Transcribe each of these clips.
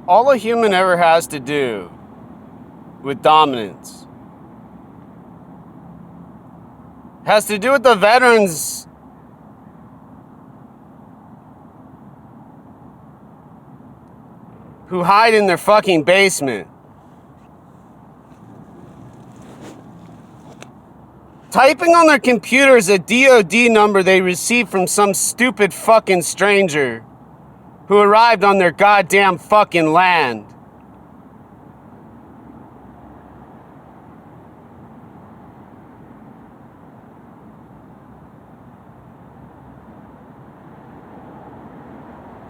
All a human ever has to do with dominance has to do with the veterans who hide in their fucking basement, typing on their computers a DOD number they received from some stupid fucking stranger who arrived on their goddamn fucking land.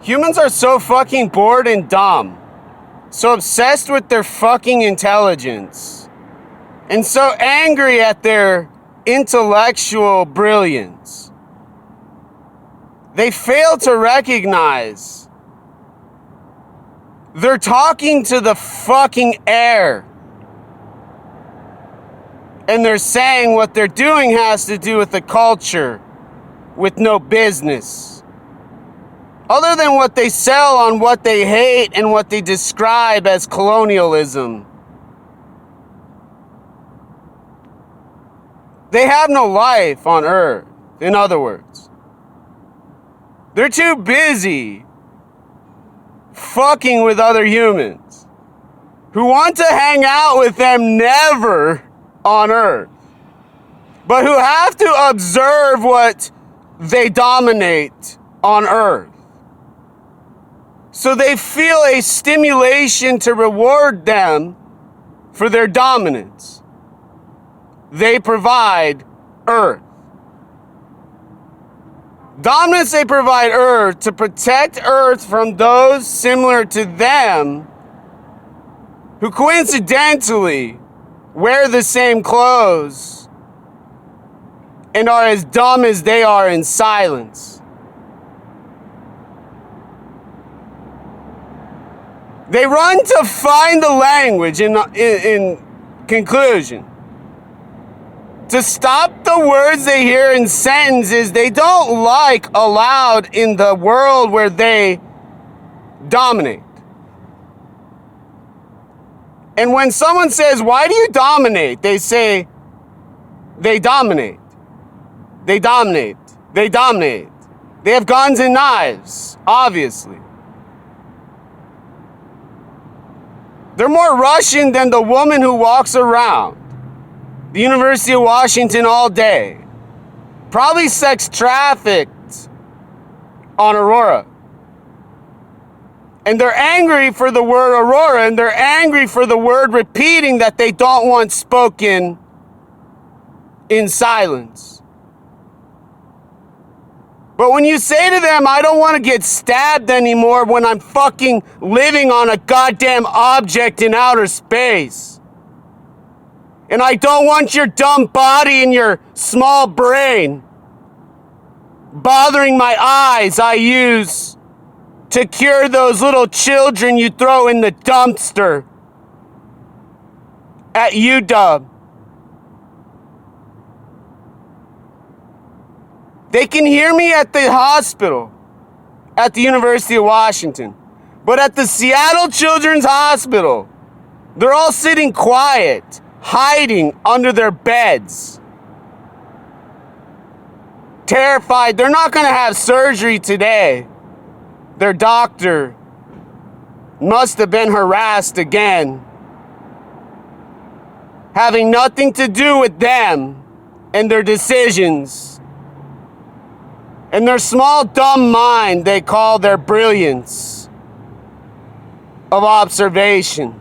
Humans are so fucking bored and dumb, so obsessed with their fucking intelligence, and so angry at their intellectual brilliance. They fail to recognize they're talking to the fucking air. And they're saying what they're doing has to do with the culture, with no business. Other than what they sell on what they hate and what they describe as colonialism. They have no life on Earth, in other words. They're too busy fucking with other humans who want to hang out with them never on Earth, but who have to observe what they dominate on Earth. So they feel a stimulation to reward them for their dominance. They provide Earth. Dominance, they provide Earth to protect Earth from those similar to them who coincidentally wear the same clothes and are as dumb as they are in silence. They run to find the language in conclusion. To stop the words they hear in sentences they don't like allowed in the world where they dominate. And when someone says, "Why do you dominate?" they say, "They dominate. They dominate. They dominate. They have guns and knives, obviously. They're more Russian than the woman who walks around the University of Washington all day, probably sex trafficked on Aurora. And they're angry for the word Aurora, and they're angry for the word repeating that they don't want spoken in silence. But when you say to them, "I don't want to get stabbed anymore when I'm fucking living on a goddamn object in outer space. And I don't want your dumb body and your small brain bothering my eyes I use to cure those little children you throw in the dumpster at UW." They can hear me at the hospital at the University of Washington. But at the Seattle Children's Hospital, they're all sitting quiet, hiding under their beds. Terrified, they're not going to have surgery today. Their doctor must have been harassed again, having nothing to do with them and their decisions. And their small, dumb mind they call their brilliance of observation.